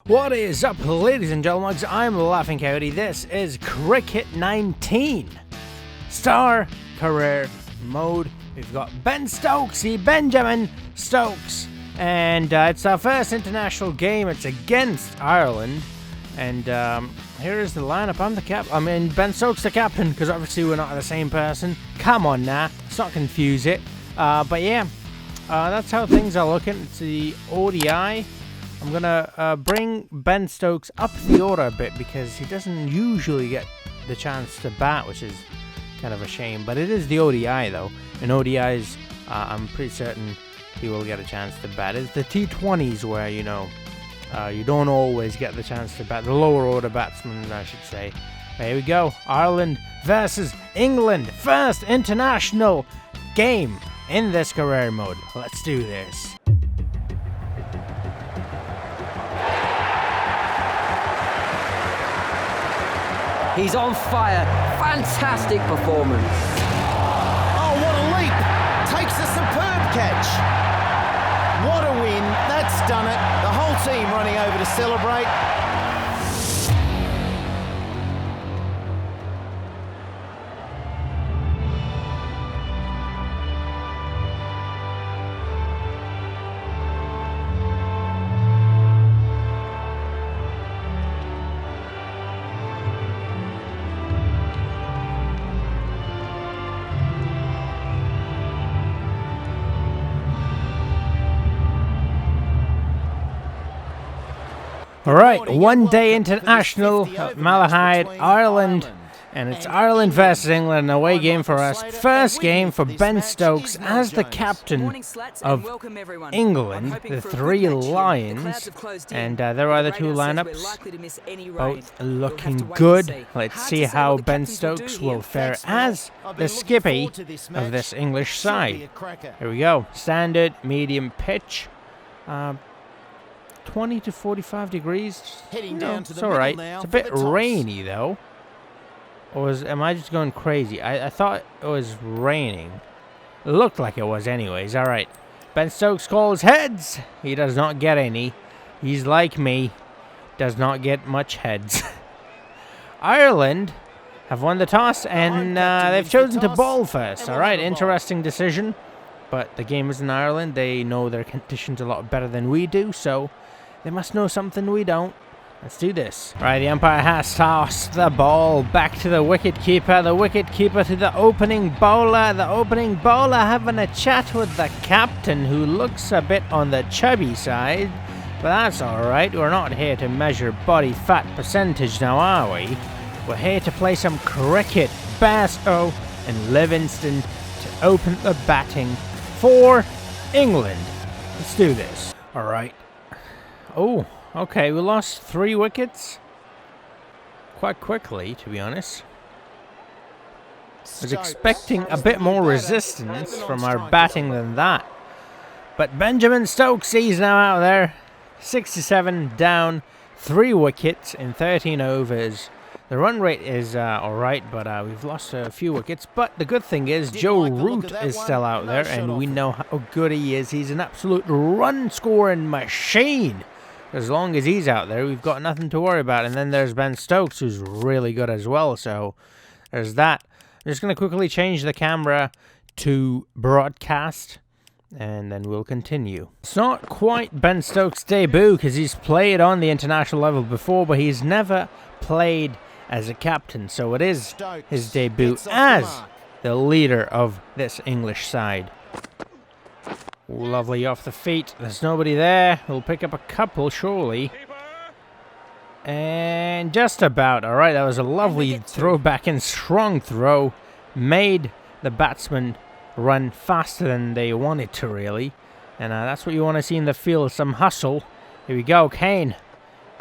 What is up, ladies and gentlemen? I'm Laughing Coyote. This is Cricket 19 Star Career Mode. We've got Ben Stokes, Benjamin Stokes, and it's our first international game. It's against Ireland, and here is the lineup. Ben Stokes the captain, because obviously we're not the same person. Come on now, let's not confuse it. But yeah, that's how things are looking. It's the ODI. I'm gonna bring Ben Stokes up the order a bit because he doesn't usually get the chance to bat, which is kind of a shame. But it is the ODI though. In ODIs, I'm pretty certain he will get a chance to bat. It's the T20s where, you know, you don't always get the chance to bat. The lower order batsmen, I should say. Here we go. Ireland versus England. First international game in this career mode. Let's do this. He's on fire. Fantastic performance. Oh, what a leap. Takes a superb catch. What a win. That's done it. The whole team running over to celebrate. Alright, one-day international at Malahide, Ireland, and it's Ireland versus England, an away game for us. First game for Ben Stokes as the captain of England, the Three Lions, and there are the two lineups, both looking good. Let's see how Ben Stokes will fare as the skippy of this English side. Here we go, standard medium pitch. 20 to 45 degrees. It's alright. It's a bit rainy though. Or am I just going crazy? I thought it was raining. It looked like it was anyways. Alright. Ben Stokes calls heads. He does not get any. He's like me. Does not get much heads. Ireland have won the toss and they've chosen to bowl first. Alright, interesting decision. But the game is in Ireland. They know their conditions a lot better than we do, so they must know something we don't. Let's do this. Right, the umpire has tossed the ball back to the wicket-keeper. The wicket-keeper to the opening bowler. The opening bowler having a chat with the captain, who looks a bit on the chubby side. But that's alright. We're not here to measure body fat percentage now, are we? We're here to play some cricket. Bairstow and Livingston to open the batting for England. Let's do this. Alright. Oh, okay, we lost 3 wickets quite quickly, to be honest. I was expecting a bit more resistance from our batting than that. But Benjamin Stokes, he's now out there. 67 down, 3 wickets in 13 overs. The run rate is alright, but we've lost a few wickets. But the good thing is Joe Root is still out there, and we know how good he is. He's an absolute run-scoring machine. As long as he's out there, we've got nothing to worry about. And then there's Ben Stokes, who's really good as well. So there's that. I'm just going to quickly change the camera to broadcast, and then we'll continue. It's not quite Ben Stokes' debut, because he's played on the international level before, but he's never played as a captain. So it is his debut as the leader of this English side. Ooh, lovely off the feet. There's nobody there. We'll pick up a couple, surely. And just about. Alright, that was a lovely throw back and strong throw. Made the batsman run faster than they wanted to, really. And that's what you want to see in the field. Some hustle. Here we go. Kane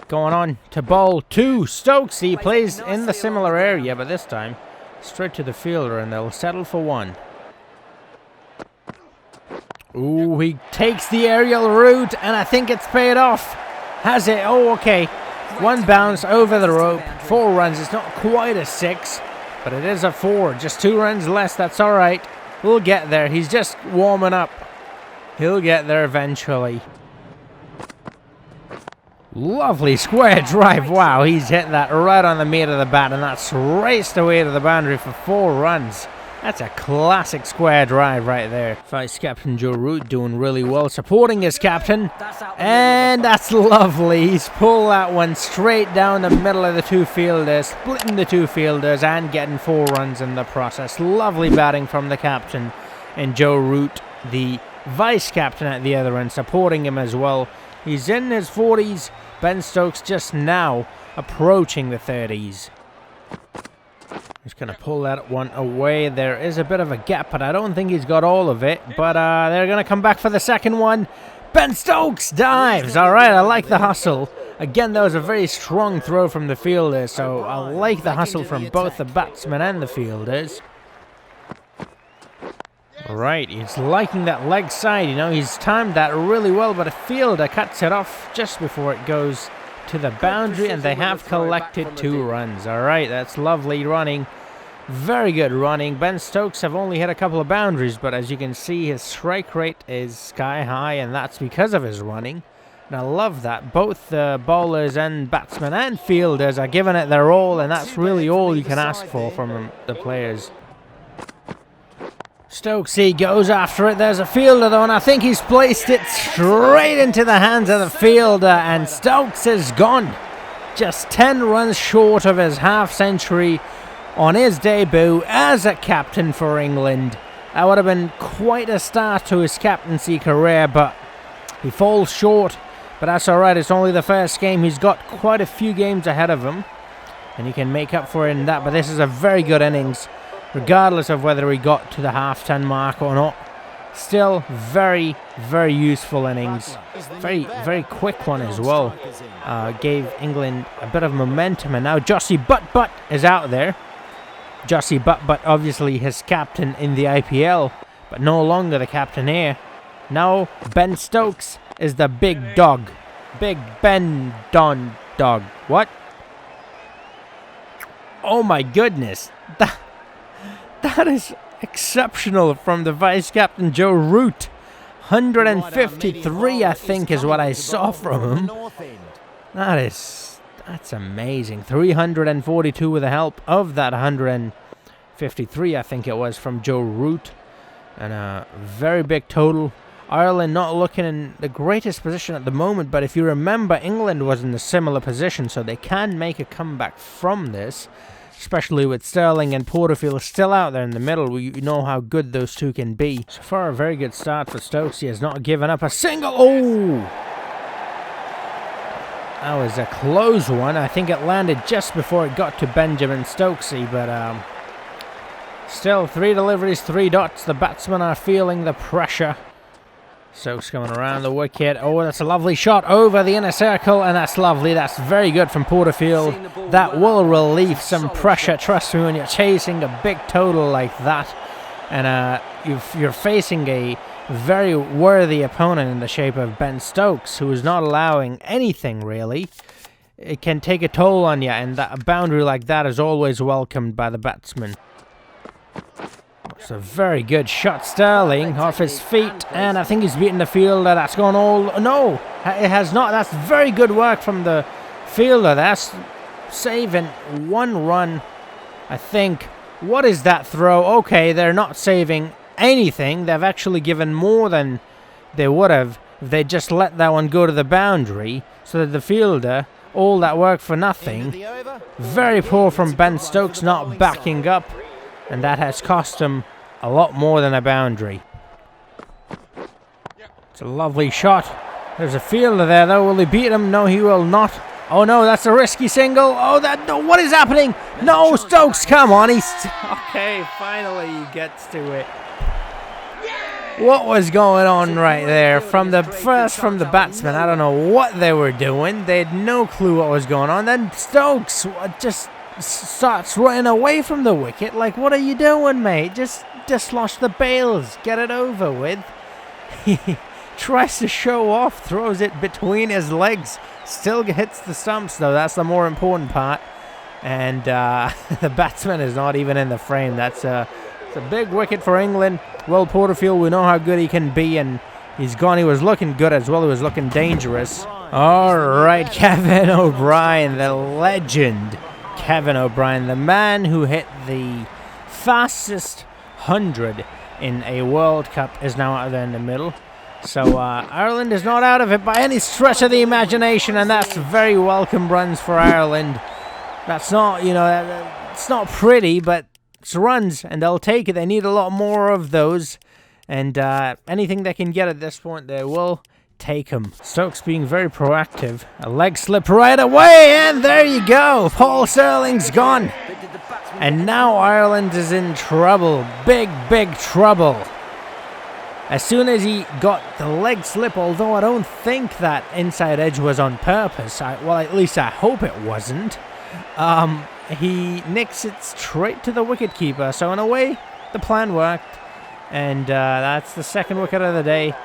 going on to bowl to Stokes. He plays in the similar area, but this time straight to the fielder, and they'll settle for 1. Ooh, he takes the aerial route, and I think it's paid off. Has it? Oh, okay. 1 bounce over the rope. 4 runs. It's not quite a 6, but it is a 4. Just 2 runs less. That's all right. We'll get there. He's just warming up. He'll get there eventually. Lovely square drive. Wow, he's hit that right on the meat of the bat, and that's raced away to the boundary for 4 runs. That's a classic square drive right there. Vice Captain Joe Root doing really well, supporting his captain. And that's lovely. He's pulled that one straight down the middle of the 2 fielders, splitting the 2 fielders and getting 4 runs in the process. Lovely batting from the captain. And Joe Root, the vice captain at the other end, supporting him as well. He's in his 40s. Ben Stokes just now approaching the 30s. He's going to pull that one away. There is a bit of a gap, but I don't think he's got all of it. But they're going to come back for the second one. Ben Stokes dives. All right, I like the hustle. Again, that was a very strong throw from the fielder, so I like the hustle from both the batsmen and the fielders. Right, he's liking that leg side, you know, he's timed that really well, but a fielder cuts it off just before it goes to the boundary, and they have collected 2 runs. All right, that's lovely running. Very good running. Ben Stokes have only hit a couple of boundaries, but as you can see, his strike rate is sky high, and that's because of his running. And I love that. Both the bowlers and batsmen and fielders are giving it their all, and that's really all you can ask for from the players. Stokesy goes after it. There's a fielder though, and I think he's placed it straight into the hands of the fielder, and Stokes is gone. Just 10 runs short of his half-century on his debut as a captain for England. That would have been quite a start to his captaincy career, but he falls short. But that's alright, it's only the first game. He's got quite a few games ahead of him, and he can make up for it in that. But this is a very good innings, regardless of whether he got to the half-10 mark or not. Still very, very useful innings. Very quick one as well. Gave England a bit of momentum, and now Jossie Butt is out there. Jossie Butt, obviously his captain in the IPL, but no longer the captain here. Now Ben Stokes is the big dog. Big Ben Don Dog. What? Oh my goodness. That is exceptional from the vice captain Joe Root. 153 I think is what I saw from him. That's amazing. 342 with the help of that 153 I think it was from Joe Root. And a very big total. Ireland not looking in the greatest position at the moment, but if you remember, England was in a similar position, so they can make a comeback from this. Especially with Sterling and Porterfield still out there in the middle. You know how good those two can be. So far, a very good start for Stokes. He has not given up a single... Oh! That was a close one. I think it landed just before it got to Benjamin Stokesy, but still 3 deliveries, 3 dots. The batsmen are feeling the pressure. Stokes coming around the wicket. Oh, that's a lovely shot over the inner circle, and that's lovely. That's very good from Porterfield. That will relieve some pressure, trust me, when you're chasing a big total like that. And you're facing a very worthy opponent in the shape of Ben Stokes, who is not allowing anything, really. It can take a toll on you, and a boundary like that is always welcomed by the batsman. It's a very good shot, Sterling, off his feet, and I think he's beaten the fielder. That's gone all... No, it has not. That's very good work from the fielder. That's saving 1 run, I think. What is that throw? Okay, they're not saving anything. They've actually given more than they would have if they just let that one go to the boundary, so that the fielder, all that work for nothing. Very poor from Ben Stokes not backing up. And that has cost him a lot more than a boundary. It's a lovely shot. There's a fielder there, though. Will he beat him? No, he will not. Oh, no, that's a risky single. Oh, no, what is happening? No, Stokes, come on. Okay, finally he gets to it. What was going on right there? From the batsman, I don't know what they were doing. They had no clue what was going on. Then Stokes just starts running away from the wicket. Like, what are you doing, mate? Just dislodge the bails, get it over with. He tries to show off, throws it between his legs, still hits the stumps though. That's the more important part. And the batsman is not even in the frame. It's a big wicket for England. Well, Porterfield, we know how good he can be, and he's gone. He was looking good as well. He was looking dangerous. All right, Kevin O'Brien, the legend. Kevin O'Brien, the man who hit the fastest 100 in a World Cup, is now out there in the middle. So Ireland is not out of it by any stretch of the imagination, and that's very welcome runs for Ireland. That's not, it's not pretty, but it's runs, and they'll take it. They need a lot more of those, and anything they can get at this point, they will take them. Stokes being very proactive. A leg slip right away, and there you go. Paul Stirling's gone. And now Ireland is in trouble. Big, big trouble. As soon as he got the leg slip, although I don't think that inside edge was on purpose. Well, at least I hope it wasn't. He nicks it straight to the wicketkeeper. So in a way, the plan worked. And that's the second wicket of the day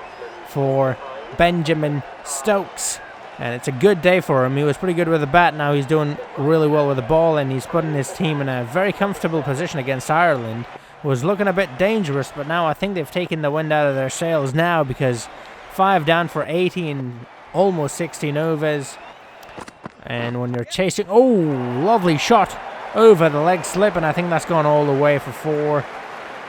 for Benjamin Stokes. And it's a good day for him. He was pretty good with the bat. Now he's doing really well with the ball, and he's putting his team in a very comfortable position against Ireland, who was looking a bit dangerous, but now I think they've taken the wind out of their sails now, because 5 down for 80 in almost 16 overs. And when you're chasing, oh, lovely shot over the leg slip, and I think that's gone all the way for 4.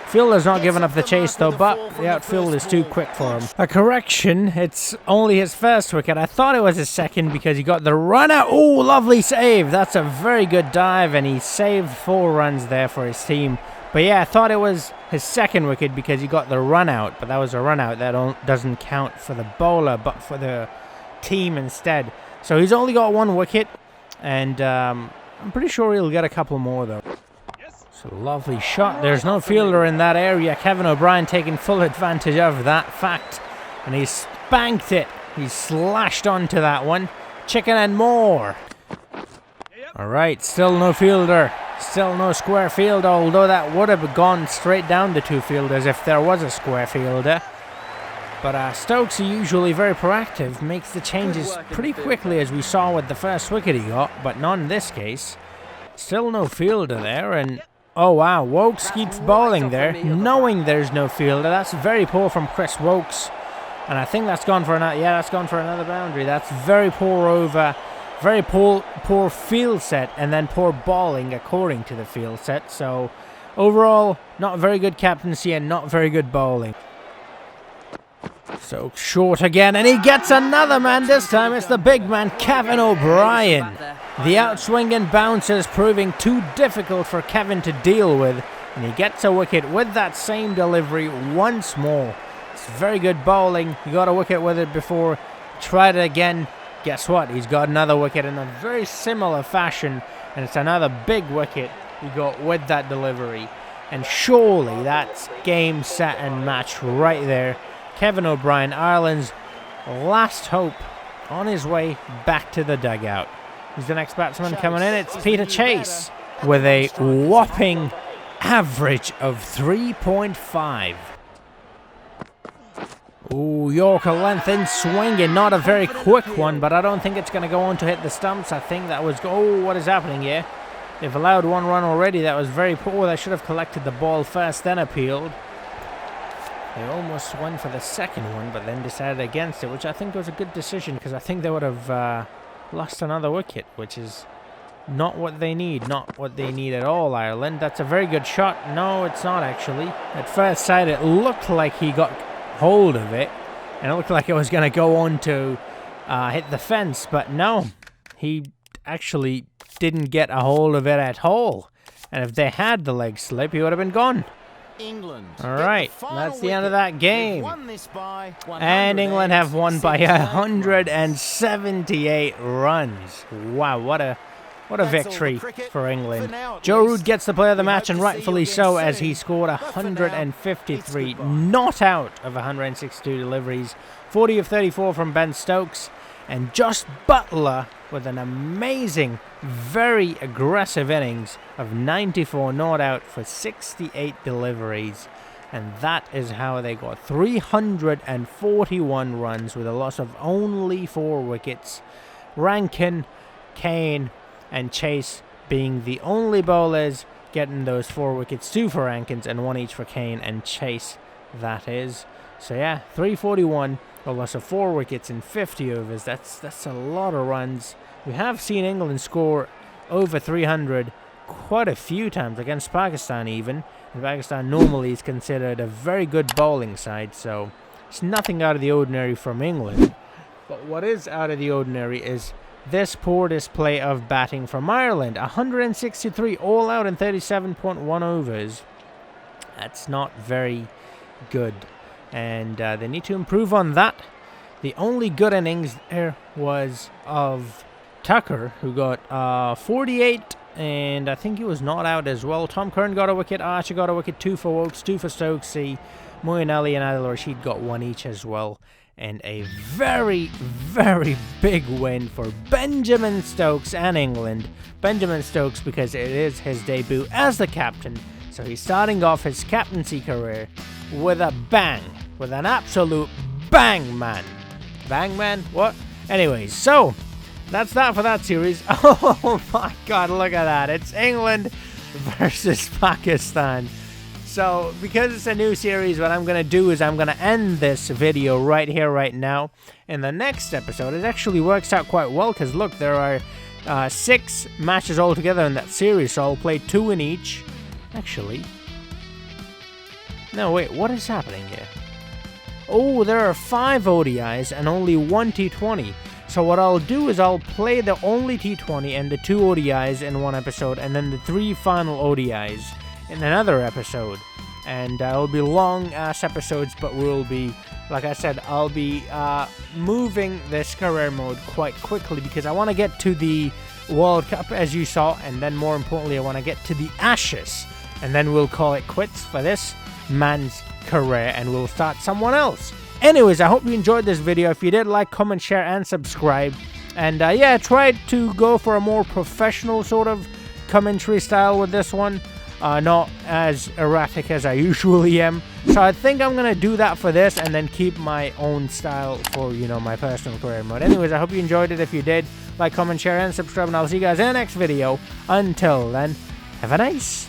Fielder's not giving up the chase though, but the outfield is too quick for him. A correction, it's only his first wicket. I thought it was his second because he got the run out. Oh, lovely save. That's a very good dive, and he saved 4 runs there for his team. But yeah, I thought it was his second wicket because he got the run out, but that was a run out. That doesn't count for the bowler, but for the team instead. So he's only got 1 wicket, and I'm pretty sure he'll get a couple more though. A lovely shot. There's no fielder in that area. Kevin O'Brien taking full advantage of that fact, and he spanked it. He slashed onto that one. Chicken and more. All right, still no fielder. Still no square fielder, although that would have gone straight down to 2 fielders if there was a square fielder. But Stokes, usually very proactive, makes the changes pretty quickly, as we saw with the first wicket he got, but not in this case. Still no fielder there, and oh wow, Wokes keeps bowling there, knowing there's no fielder. That's very poor from Chris Wokes. And I think that's gone for another, yeah, that's gone for another boundary. That's very poor over, very poor field set, and then poor bowling according to the field set. So overall, not very good captaincy and not very good bowling. So short again, and he gets another man. This time it's the big man, Kevin O'Brien. The outswinging bouncer is proving too difficult for Kevin to deal with, and he gets a wicket with that same delivery once more. It's very good bowling. He got a wicket with it before. Tried it again. Guess what? He's got another wicket in a very similar fashion, and it's another big wicket he got with that delivery. And surely that's game, set, and match right there. Kevin O'Brien, Ireland's last hope, on his way back to the dugout. Who's the next batsman coming in? It's Peter Chase with a whopping average of 3.5. Ooh, Yorker length in swinging. Not a very quick one, but I don't think it's going to go on to hit the stumps. I think that was... Oh, what is happening here? They've allowed 1 run already. That was very poor. They should have collected the ball first, then appealed. They almost went for the second one, but then decided against it, which I think was a good decision, because I think they would have lost another wicket, which is not what they need. Not what they need at all, Ireland. That's a very good shot. No, it's not, actually. At first sight, it looked like he got hold of it, and it looked like it was going to go on to hit the fence, but no. He actually didn't get a hold of it at all. And if they had the leg slip, he would have been gone. England. All right, that's the end of that game. And England have won by 178 runs. Wow, what a victory for England. Joe Root gets the player of the match, and rightfully so, as he scored 153, not out of 162 deliveries. 40 of 34 from Ben Stokes, and Josh Buttler with an amazing, very aggressive innings of 94 not out for 68 deliveries. And that is how they got 341 runs with a loss of only 4 wickets. Rankin, Kane, and Chase being the only bowlers getting those 4 wickets, 2 for Rankins and 1 each for Kane and Chase, that is. So yeah, 341 A loss of 4 wickets in 50 overs. That's a lot of runs. We have seen England score over 300 quite a few times against Pakistan even. And Pakistan normally is considered a very good bowling side, so it's nothing out of the ordinary from England. But what is out of the ordinary is this poor display of batting from Ireland. 163 all out in 37.1 overs. That's not very good. And they need to improve on that. The only good innings there was of Tucker, who got 48, and I think he was not out as well. Tom Curran got a wicket, Archer got a wicket, 2 for Wilkes, 2 for Stokesy. Moeen Ali and Adil Rashid got 1 each as well. And a very, very big win for Benjamin Stokes and England. Benjamin Stokes, because it is his debut as the captain. So he's starting off his captaincy career with a bang. With an absolute bang, man. Bang, man? What? Anyways, so that's that for that series. Oh my god, look at that. It's England versus Pakistan. So, because it's a new series, what I'm going to do is I'm going to end this video right here, right now. In the next episode, it actually works out quite well, because look, there are 6 matches altogether in that series, so I'll play 2 in each. Actually. No, wait, what is happening here? Oh, there are 5 ODIs and only 1 T20. So what I'll do is I'll play the only T20 and the 2 ODIs in one episode, and then the 3 final ODIs in another episode. And it'll be long-ass episodes, but we'll be, like I said, I'll be moving this career mode quite quickly, because I want to get to the World Cup, as you saw, and then more importantly, I want to get to the Ashes. And then we'll call it quits for this man's career, and we'll start someone else. Anyways, I hope you enjoyed this video. If you did, like, comment, share, and subscribe. And yeah, try to go for a more professional sort of commentary style with this one. Not as erratic as I usually am. So I think I'm going to do that for this, and then keep my own style for, you know, my personal career mode. Anyways, I hope you enjoyed it. If you did, like, comment, share, and subscribe, and I'll see you guys in the next video. Until then, have a nice